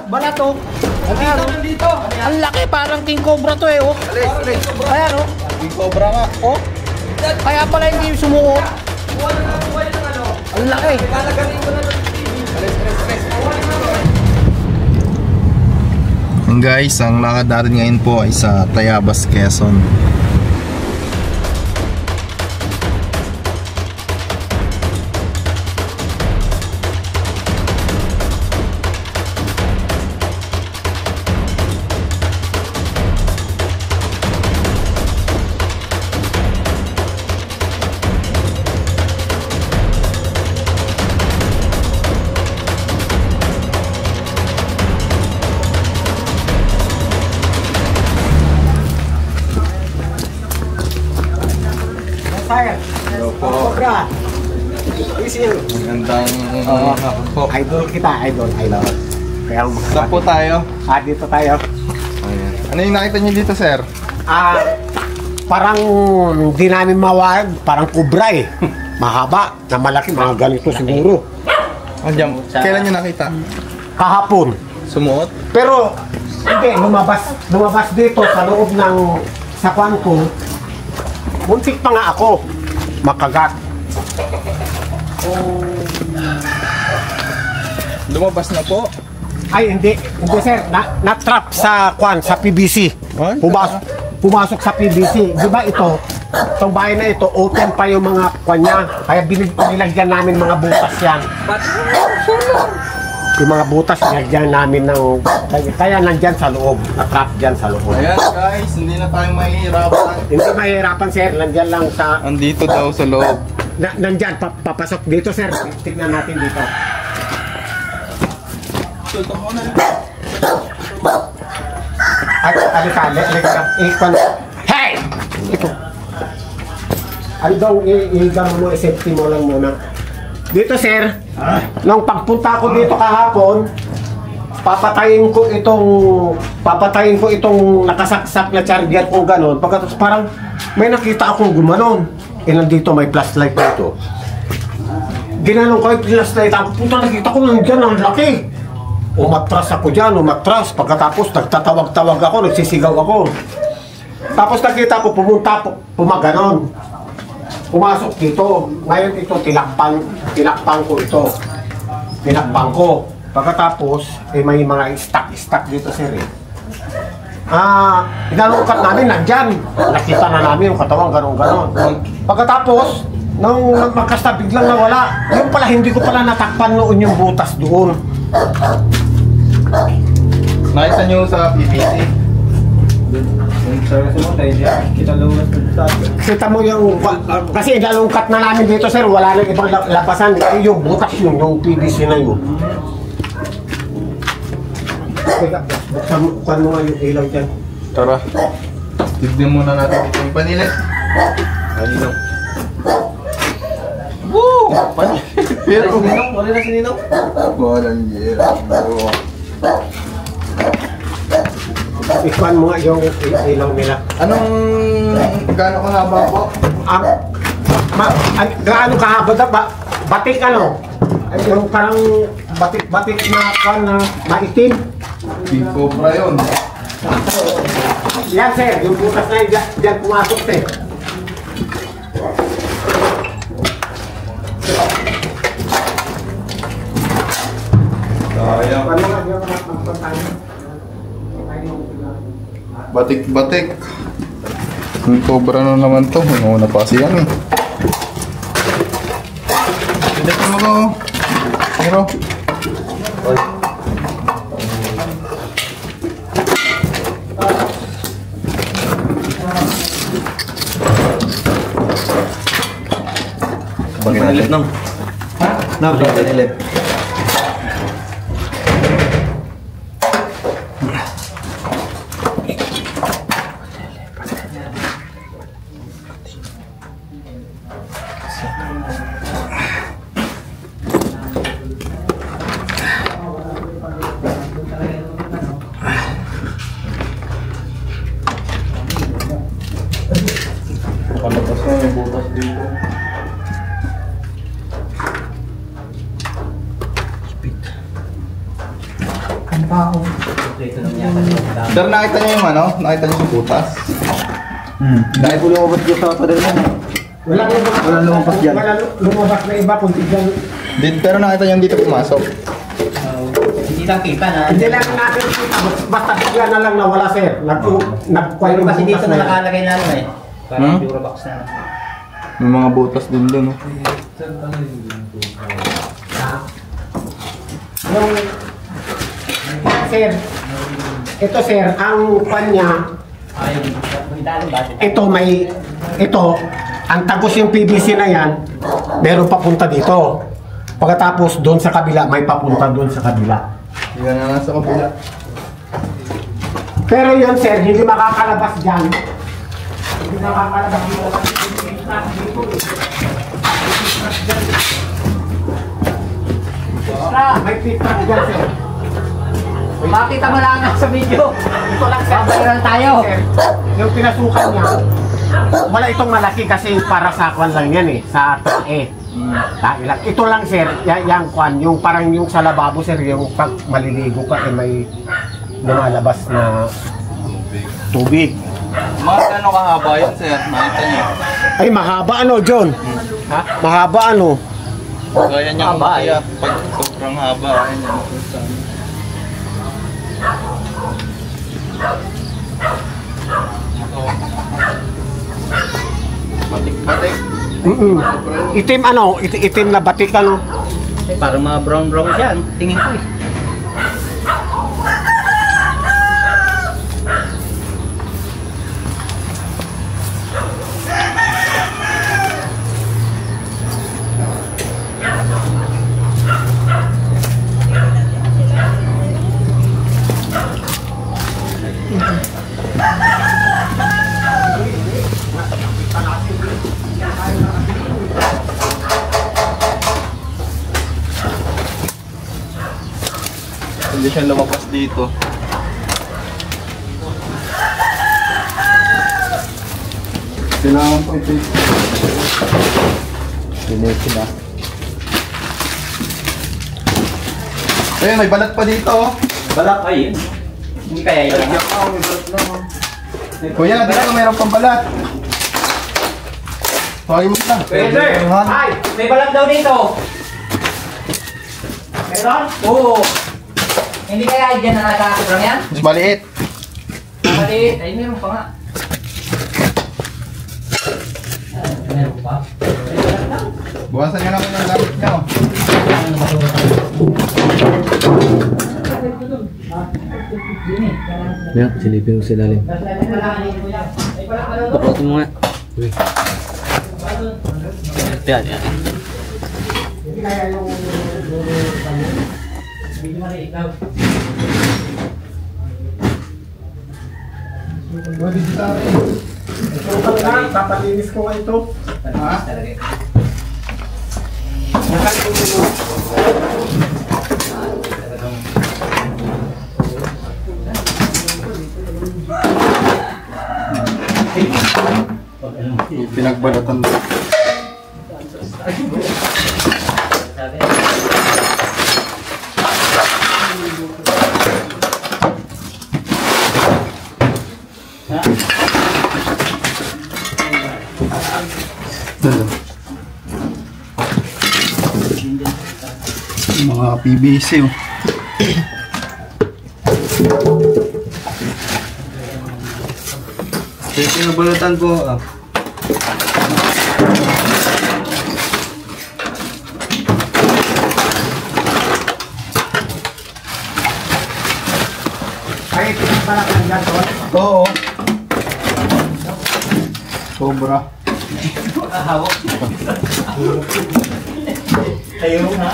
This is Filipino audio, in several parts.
balat oh. Nandito. Ang laki, parang king cobra to eh oh. Ayan oh. King cobra nga. Oh. Kaya pala hindi sumuot. Ang laki. Guys, ang lakad natin ngayon po ay sa Tayabas, Quezon. Hello po. Magandang po. Idol kita, idol. Kaya Saan po tayo? dito tayo. Ayan. Ano yung nakita niyo dito, sir? Parang di namin mawag, parang kubra eh. Mahaba, na malaki, mga ganito siguro. Andiyan, kailan niyo nakita? Kahapon. Sumuot? Pero, hindi, lumabas dito sa loob ng sakwan ko. Muntik pa nga ako makagat. Lumabas na po? Ay, hindi sir, na-trap sa kwan, sa PVC. Ay, Pumasok sa PVC. Di ba itong bahay na ito, open pa yung mga kwan niya. Kaya nilagyan namin mga butas yan. Yung mga butas, nilagyan namin ng... Kaya nandyan sa loob, na-trap dyan sa loob. Ayan guys, hindi na tayo mahihirapan. Hindi mahihirapan sir, nandyan lang sa... Andito daw sa loob. Nandyan, papasok dito sir. Tignan natin dito. Sulto mo na rin. Alika. Hey! Ito. Ano daw, i-gamo mo, i-safety mo lang muna. Dito sir, nung pagpunta ko dito kahapon, papatayin ko itong nakasaksak na charger kung ganon. Pagkatapos parang may nakita akong gumanon. Nandito may flashlight dito. Ginanong ko yung flashlight. Ang puta nakita ko nandiyan, ang laki. Umatras ako dyan, Pagkatapos nagtatawag-tawag ako, nagsisigaw ako. Tapos nakita ko pumaganon. Pumasok dito. Ngayon ito, tinakpan ko ito. Tinakpan ko. Pagkatapos, may mga stock dito sir eh. Inalungkat namin, nandyan. Nakita na namin yung katawan, ganon. Pagkatapos, nung magkasta biglang nawala, yung pala, hindi ko pala natakpan noon yung butas doon. Nakita nyo sa PPC? Kita mo yung, kasi inalungkat na namin dito sir, wala nang ibang labasan. Yung butas yun, yung PVC na yun. Buksan mo nga yung ilaw dyan. Tara. Tignan muna natin yung panilit. Panilaw. Woo! Panilit. Pero wala na si Ninong? Walang yera. Ikwan mo nga yung ilaw nila. Anong gaano kahaba po? Gaano kahaba daw? Batik ano? Yung parang batik na maitim. King cobra yun. Yan sir, yung butas na yun, dyan pumasok sir. Sayang. Batik-batik. King cobra na naman to. Una pa siya eh. Hindi ko mo ko. Pero Pagkakalit nang. Ha? Pagkakalit. Palabas na yung butas dito. Ano ba ako? Sir, nakita niyo yung ano? Nakita niyo yung butas? Dahil po lumabas dyan sa pader mo. Walang lumabas dyan. Wala lumabas na iba kung tignan. Pero nakita niyo dito pumasok. Hindi lang kita na. Hindi lang natin kita. Basta bigla na lang nawala, sir. Nag-kway Pero kasi dito na na yan. nakalagay na ano eh. Parang Pure box na. May mga butas din doon. Oh. Yung, sir, ito sir, ang kanya, ito, ang tagos yung PVC na yan, meron papunta dito. Pagkatapos doon sa kabila, may papunta doon sa kabila. Yan na lang sa kabila. Pero yun sir, hindi makakalabas dyan. Hindi makakalabas dito. May pitrak dyan sir. Makita mo lang sa video. Ito lang sir. Viral tayo. Sir, yung pinasukan niya, wala itong malaki kasi para sa kwan lang yan eh, sa tae. Lang. Ito lang sir, yung kwan, yung parang yung sa lababo sir, yung pag maliligo ka eh may lumalabas na tubig. Mga ano kahaba yun, sir? Nakita niyo? Ay mahaba ano John? Ha? Mahaba ano? Kaya niya kaya pag sobrang haba. Ayan yan. Batik-batik. Itim ano? Itim na batik ano? Parang mga brown yan. Tingin ko eh. Hindi siya lumabas dito. Kailangan po ito. Pinitin na. Ayun, may balat pa dito. Balak ay. Hindi kaya yun. Kuya, dito mayroon pang balat. Tawagin mo na. Pwede. Ay, may balak daw dito. Meron? Oo. Hindi kaya dyan na nagkakasobrang yan? Mas maliit. Maliit. Ay, meron pa nga. Meron pa? Buwasan nyo naman yung gamit nyo. Yan, silipin mo sa ilalim. Taputin mo nga. Yan, yan. Pwede dito rin. Ito lang, papalinis ko nga ito. Ha? Pinagbalatan. Mga PVC oh. Pinagbalatan po. Ay, para kang dyan doon. Oo. Sobra. Hawak. Ayaw nga.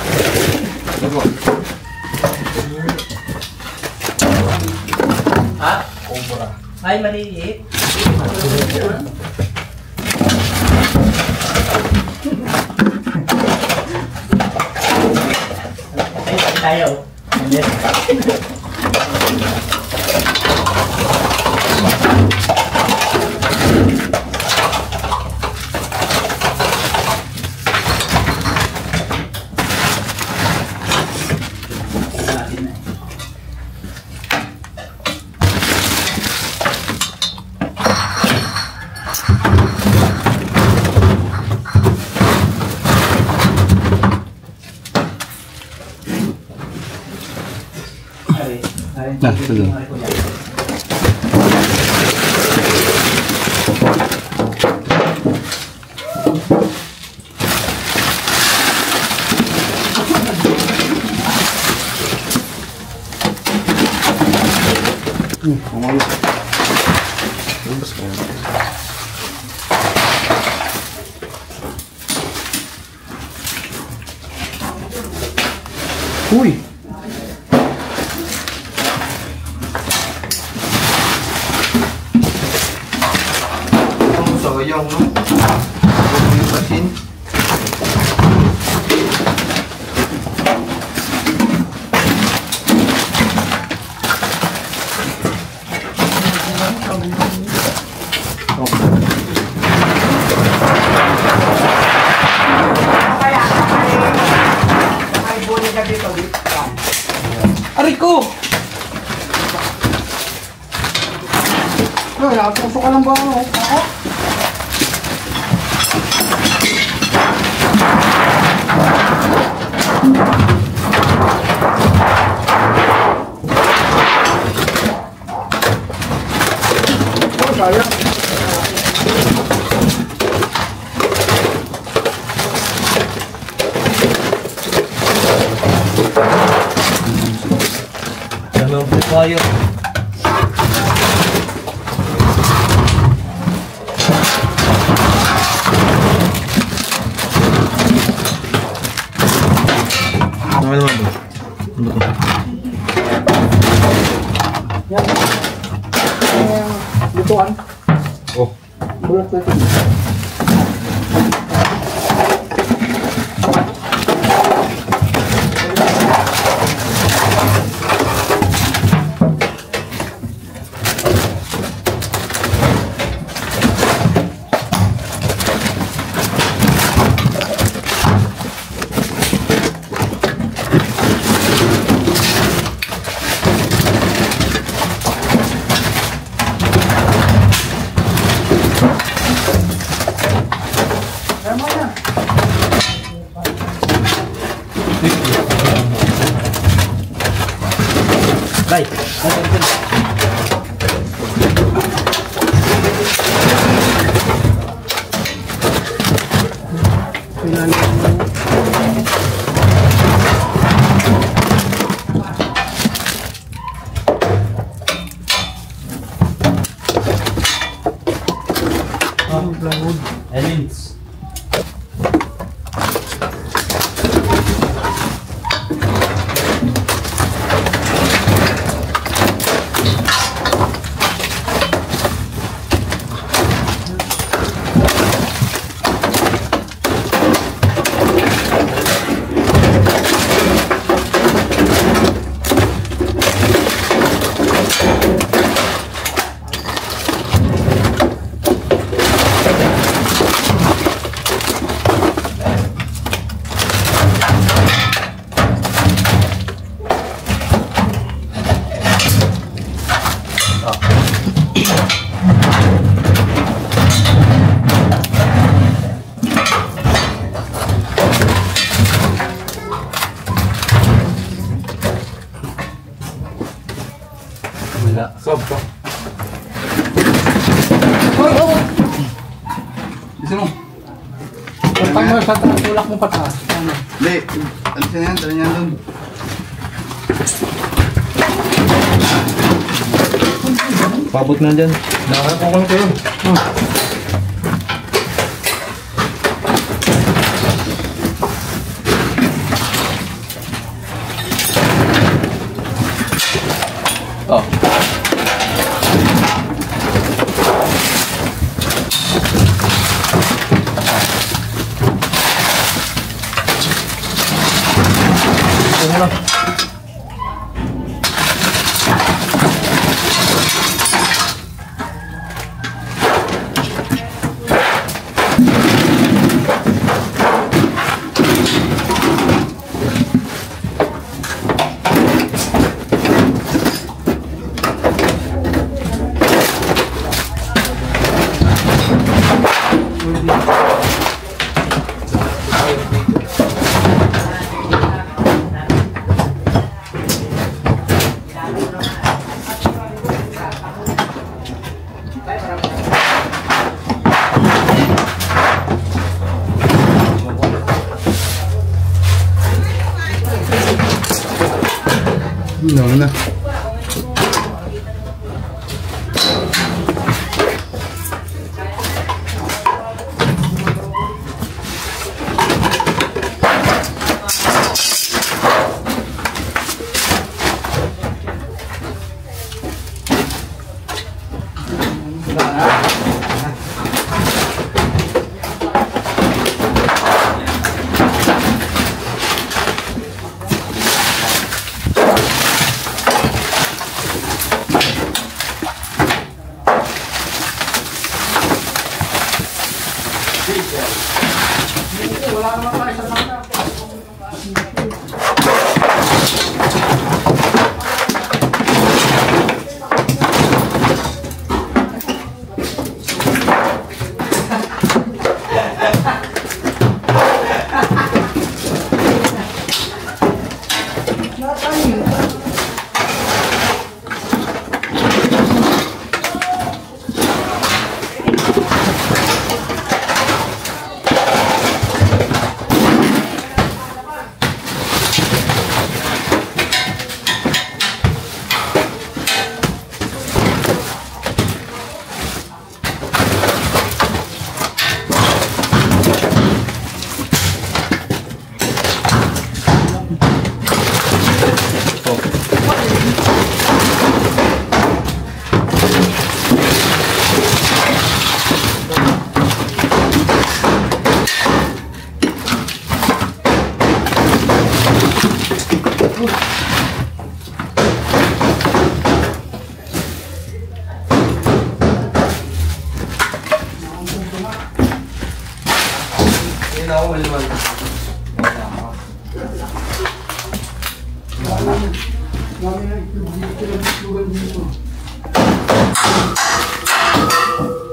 Ha? Obra. Ay, maliit. Ay, tayo. Nah, sige. Uy! Ang sayang, no? Yung machine. Aray ko! Ay, napuso ka lang ba ako? Ako? Oh, sayang. Dami ang amplifier. Ano naman ba? Ano ba? Lutuan. Oh. Bulat na ito. Bay, Elins. Wala. Sob ko. Isa mo. Pag mo sa tulak mo pataas. Hindi. Alisin yan. Tala niyan doon. Pabot na dyan. Nakakakong ko yun. Oh. Ano na.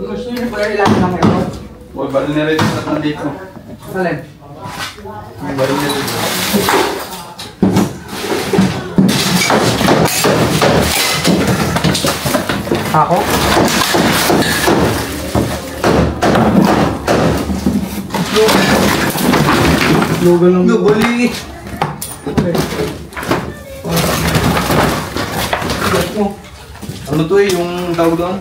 Gusto niyo ba ilan lang ito? Huwag ba rin nila dito na dito? Alin? Huwag ba rin nila dito? Ako? Lugan lang. Lubuli! Ano to eh, yung tawag doon?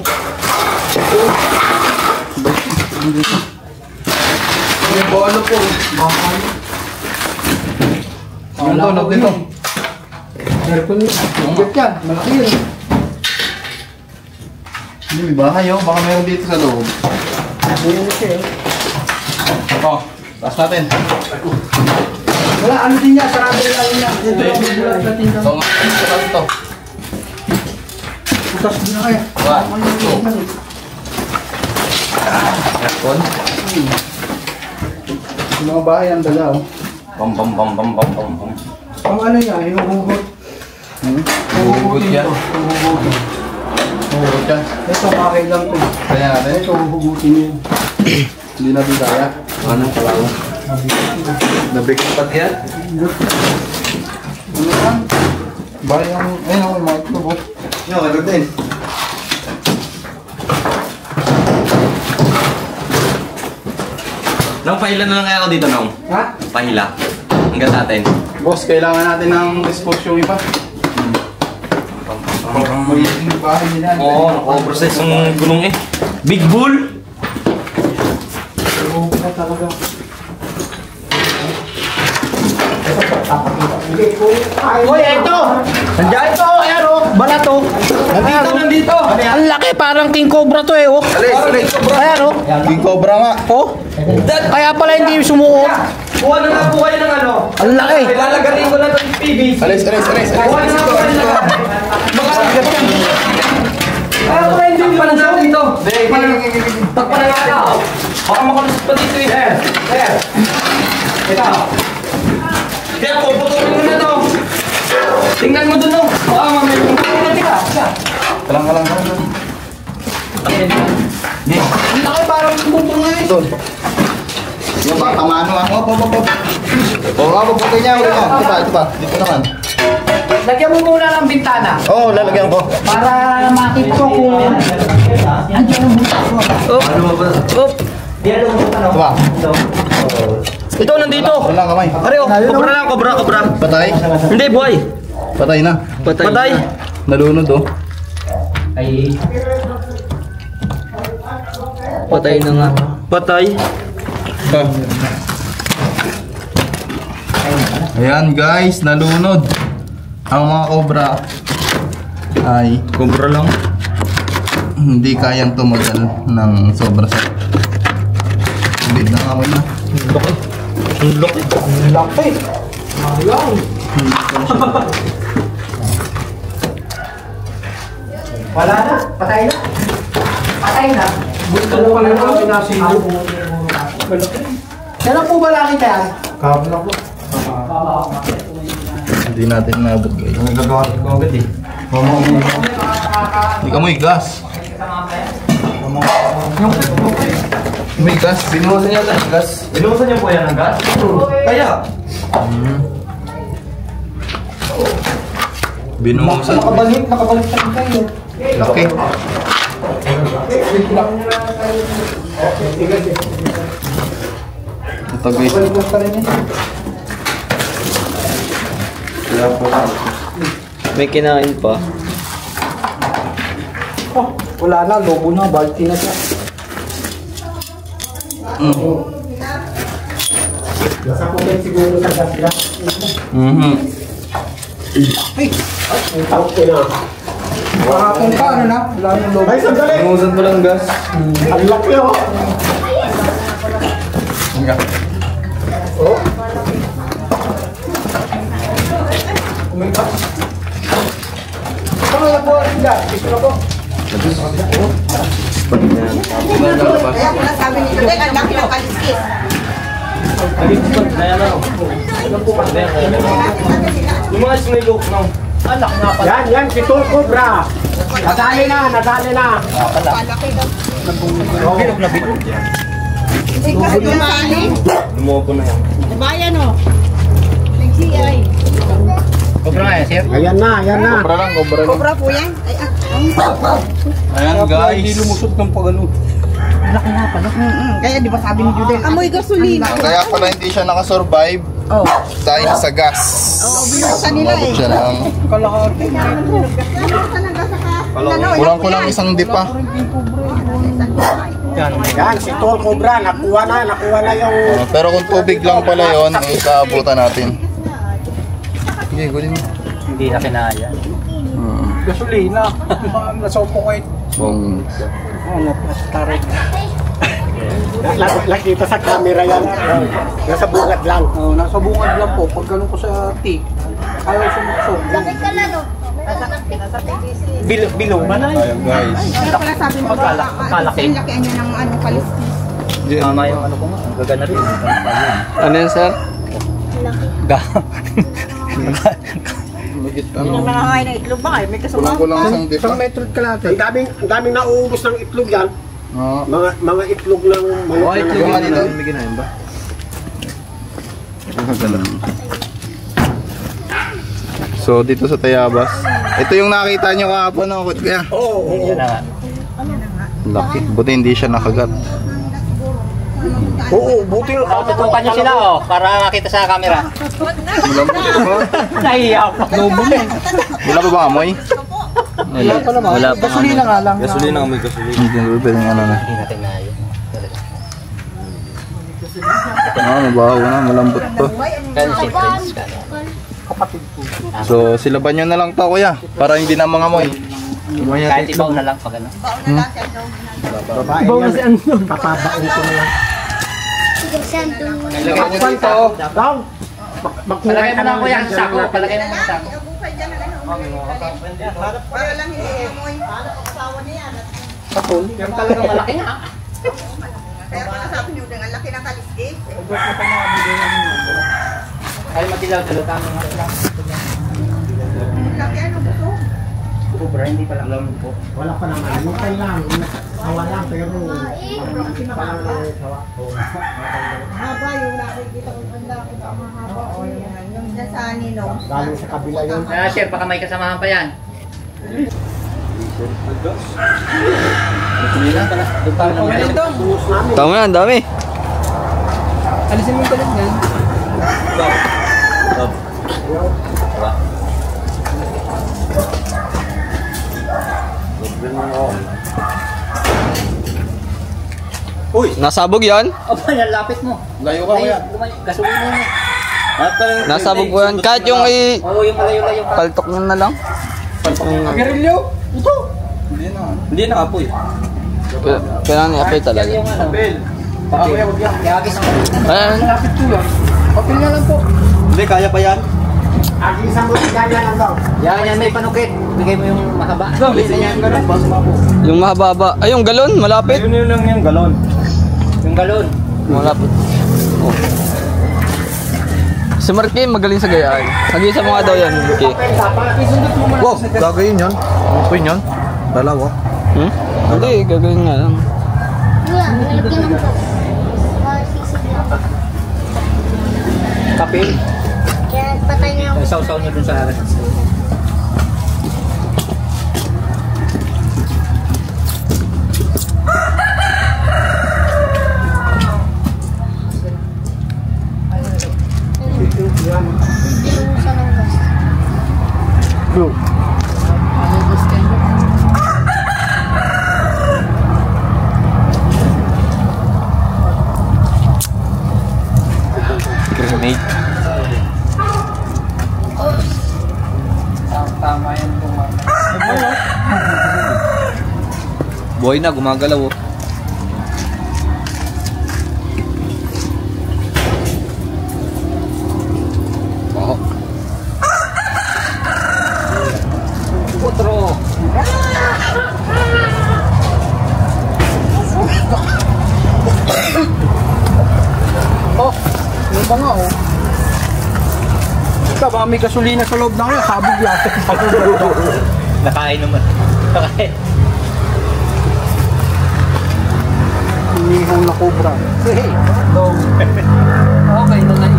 Yung ano po? Yung to, log dito. Aircon yun. Bigat yan. Malaki yun. Hindi, may bahay oh. Baka meron dito sa loob. Ayan na siya. Ito, taas natin. Wala, ano din niya. Sarado rin lang niya. Ito nga, taas ito. Bukas din na kaya. Aircon. Yung mga bahay ang dala oh. Bam bam bam bam bam bam bam. Ang ano niya, hinuhugot. Huhugot yan. Huhugot yan. Ito, bakit lang ito. Kaya natin. Ito, huhugutin niya. Hindi natin kaya. Ano pala ako? Nabig pat yan? Ano yan? Bahay yung, ayun ako, mga ito po. Yung, ano din. Nang pahila na lang kaya ako dito, Nong. Ha? Pahila. Hanggang natin. Boss, kailangan natin ng dispose yung iba. Magiging bahay nila. Oo, nako-process yung gulong eh. Big bull! Huhugot na talaga. Uy, ito! Nandiyan ito! Ayan o! Balat o! Nandito! Ang laki! Parang king cobra to eh o! Alis! Ayan o! King Cobra nga. Oh! Kaya pala hindi sumuot! Kuha na nga po kayo ng ano. Ang laki! Lalagatin ko lang ng PVC. Alis! Kuha na nga po kayo ng kaya pala hindi pa nandiyan dito. Pagpanaga ka. Baka makalusot pa dito eh. Ito. Kaya puputulin mo na to. Tingnan mo dun, Nong. Baka mamaya kung kaya ka. Kalang. Ang laki parang bubong nga eh! Doon. Yung bata mano ah. Hop. Oo, ako puti niya. Ito pa. Dito naman. Lagyan mo muna ng bintana. Oo, lalagyan ko. Para makita ko kung andiyan ang butas mo. Ito ba? Ito, nandito. Wala kamay. Are, oh. Kobra lang, kobra. Patay? Hindi, buhay. Patay na. Patay. Nalunod oh. Ay. Patay na nga. Patay. Ayan guys, nalunod. Ang mga cobra ay Cobra lang. hindi kayang tumagal ng sobra sa bid na amoy na. Laki. Ang laki. Laki. Ayun. Wala na. Patay na. Patay na. Gusto mo pala na pinasingo. Kailan po ba laki yan? Kabla po. Hindi natin naabot guys. Nagagawa ko agad eh. Hindi ka mo gas. May gas. Binuhusan niya ng gas. Binuhusan niya po yan ng gas? Kaya. Binuhusan. Nakabalik sa kayo. Laki. Ito guys. May kinain pa. Wala na, lobo na, balti na siya. Nasa po kayo siguro sa gas na. Ang tawag ko na. Makakong ka, ano na? Wala nang lobo. Ay, sandali! Binuhusan mo ng gas. Ang laki oh! Oh? Ano na po? Gusto na po. Kaya ko nasabi ni Jude, ang laki ng kaliskis. Yung mga snake no? Anak nga pala. Yan, si Tol Cobra. Nadali na. Palaki daw. Hindi kasi dumali. Lumobo na yan. Bayan o. Nag-CI. Ayan na. Cobra lang. Cobra po yan. Ayan guys. Hindi lumusot ng pagano. Kaya di ba sabi ni Jude? Amoy gasolina. Kaya pala hindi siya nakasurvive Oh. dahil sa gas. Oo, binuhusan nila Umabot eh. siya ng kulang-kulang isang dipa. Yan, si Tol Cobra. Nakuha na yung... Pero kung tubig lang pala yun, ikaabutan natin. Sige, gulin mo. Hindi na kinaya. Gasolina. Nasopo kayo. Bong. Nakita sa camera yan. Nasa bungad lang. Oh, nasa bungad lang po. Pag ganun ko sa tik, ayaw sumuksok. Bilong ba na? Ayan guys. Kaya pala sabi mo ba, ang lakihan niya ng ano, kaliskis. Mama yung ano ko nga. Gaganap yun. Ano yan, sir? Yung mga kain ng itlog ba kayo? May kasama. Kulang-kulang isang dipa. Isang metro kalate. Ang daming nauubos ng itlog yan. Oo. Mga itlog ng manok. Yung ano dito? May ginahin ba? So dito sa Tayabas. Ito yung nakita nyo kahapon ng kot kaya. Oo. Yan na nga. Laki. Buti hindi siya nakagat. Oo, buti. Tutukan nyo sila, oh, para makita sa camera. Nahiya ako. Wala pa ba amoy? Wala pa naman. Wala pa. Gasolina nga lang. Gasolina ang may gasolina. Hindi na pwedeng ano na. Hindi natin na yun. Mabaho na. Malambot to. Friendship, friends ka. So silaban nyo na lang to kuya. Para hindi na mga amoy. Kahit ibaw na lang pag ano. Baon na lang siya daw. Babae yan. Papabaon ko na lang. Ilagay mo dito. Daw. Palagay mo na kuya ang sako. Palagay mo na sako. Bukay dyan na ano. Para lang hindi amoy. Para asawa niya yan. Yung talagang malaki nga. Kaya pala sabi ni Jude, ang laki ng kaliskis. Ay, matilaw. Tama nga sila. Ang laki ano gusto. Cobra, hindi pala alam po. Wala pa naman. Lukay lang. Sawa lang. Pero parang sawa. Haba yung nakikita ko. Ang laki pa mahaba. Yung dyan sa ninong. Galing sa kabila yun. Share, baka may kasamahan pa yan. Tama na, ang dami. Alisin mo yung talong yan. Uy! Nasabog yan? Aba, lapit mo. Layo ka kaya. Gasolina mo. Nasabog po yan. Kahit yung Oo, yung malayo-layo ka. paltok nyo na lang. Kirilyo. Ito. Hindi na apoy. Kailangan i-apply talaga. Yung ano. Papel. Huwag yan. Yagis mo. Ayan. Malapit ko lang. Papel na lang po. Hindi, kaya pa yan. Agisan mo si Danya lang daw. Yan, may panukit. Bigay mo yung mahaba. Bilisan niya yung ganun. Basta mapo. Yung mahaba. Ay, yung galon. Malapit. Yun lang yung galon. Yung galon. Malapit. Oh. Si Marky magaling sa gayaan. Nag-isa mo nga daw yan, Marky. Wow, gagawin yun. Apoy yun. Dalawa. Hmm? Hindi, gagawin nga lang. Kapil. Kaya patay niya ako. Sausaw nyo dun sa akin. Inuusan ng gas. Grenade. Tama yan kung Buhay na, gumagalaw oh. Oh. Putro. Oh, ano ba nga oh? Ika ba may gasolina sa loob na kaya? Sabog yan. Nakain naman. Nakain. Hinihong na cobra. Hey. Okay, na lang.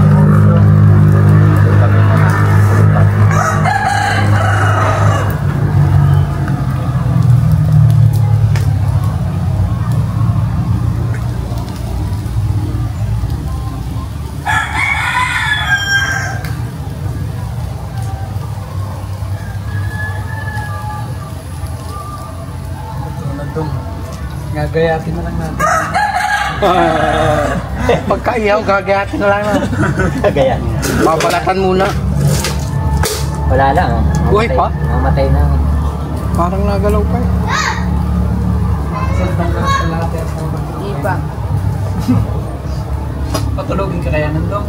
Gagayatin na lang natin. Pagka-ihaw, gagayatin na lang natin. Gaya. Babalatan muna. Wala lang. Oh. Buhay pa? Mamatay na. Parang nagalaw pa eh. Hindi pa. Patulogin ka kaya nandong?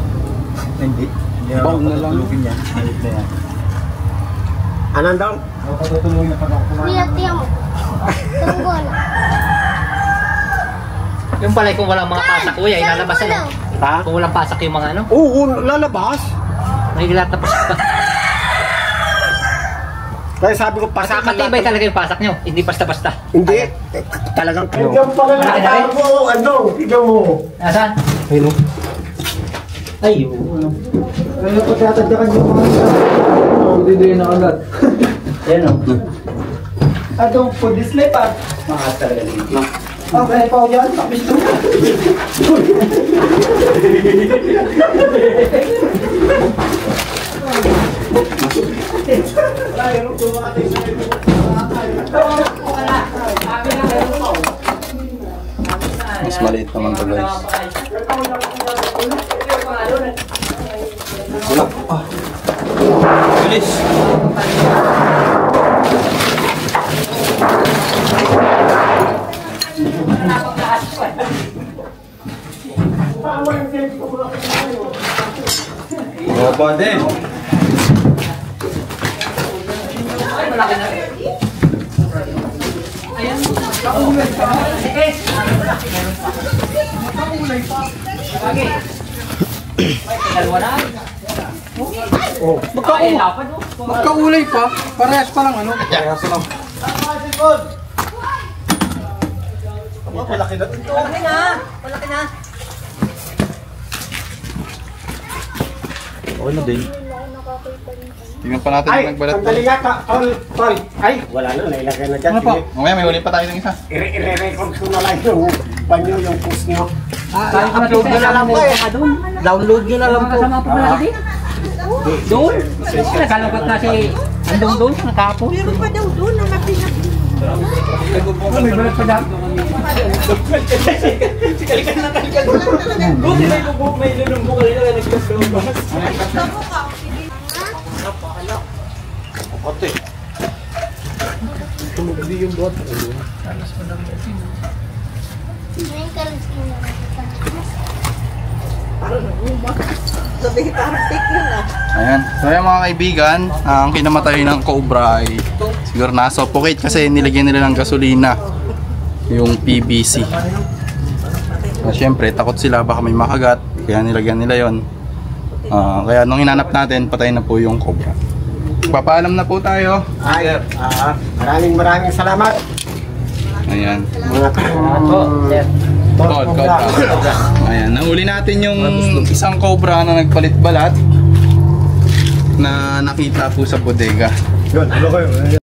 Hindi. Hindi na Bawang na lang. tutulugin yan. Halit na yan. Anong daw? Tutulugin na pag ako kumain. Kuya, tiyan mo. Tunggol. Yung pala kung walang mga pasak, kuya, ilalabas ano? Ha? Kung walang pasak yung mga ano, Oo, lalabas. nagigilat na pasak. Kaya sabi ko, pasakan Matibay talaga yung pasak nyo, hindi basta-basta. Hindi. Talagang tignan pala nakatago. Ano? Tignan mo. Nasaan? Ayun o. Ay, ano? Kaya ko tatadyakan yung mga hindi din na agad. Yan o. Atong food display pa. Mga talaga dito. Okay, pa yan. Tapos ito. Mas maliit naman to guys. Wala. Ah. Bilis. Baba din. Magkaulay pa. Parehas pa lang ano. Parehas lang. Malaki na. Okay na din. Tingnan pa natin Ay, yung nagbalat. sandali nga. Tol. Ay, wala na. Nailagay na dyan. Ano pa? Mamaya may uli pa tayo ng isa. I-record ko na lang yung panyo, yung post nyo. Upload nyo na lang po eh. Download nyo na lang po. Kasama pa pala din. Doon? Nagkalungkot na si Andong doon, nakapo. Meron pa daw doon na napinag. may balat pa dyan. Sabi, parang fake yun ah. Ayan. So ayan mga kaibigan, ang kinamatay ng cobra ay siguro nasuffocate kasi nilagyan nila ng gasolina yung PVC. Siyempre takot sila baka may makagat kaya nilagyan nila yon. Kaya nung hinanap natin patay na po yung cobra. Papaalam na po tayo. Ay, maraming salamat. Ayan. Mga Code. Ayan, nahuli natin yung isang cobra na nagpalit balat na nakita po sa bodega. Yun, ano kayo?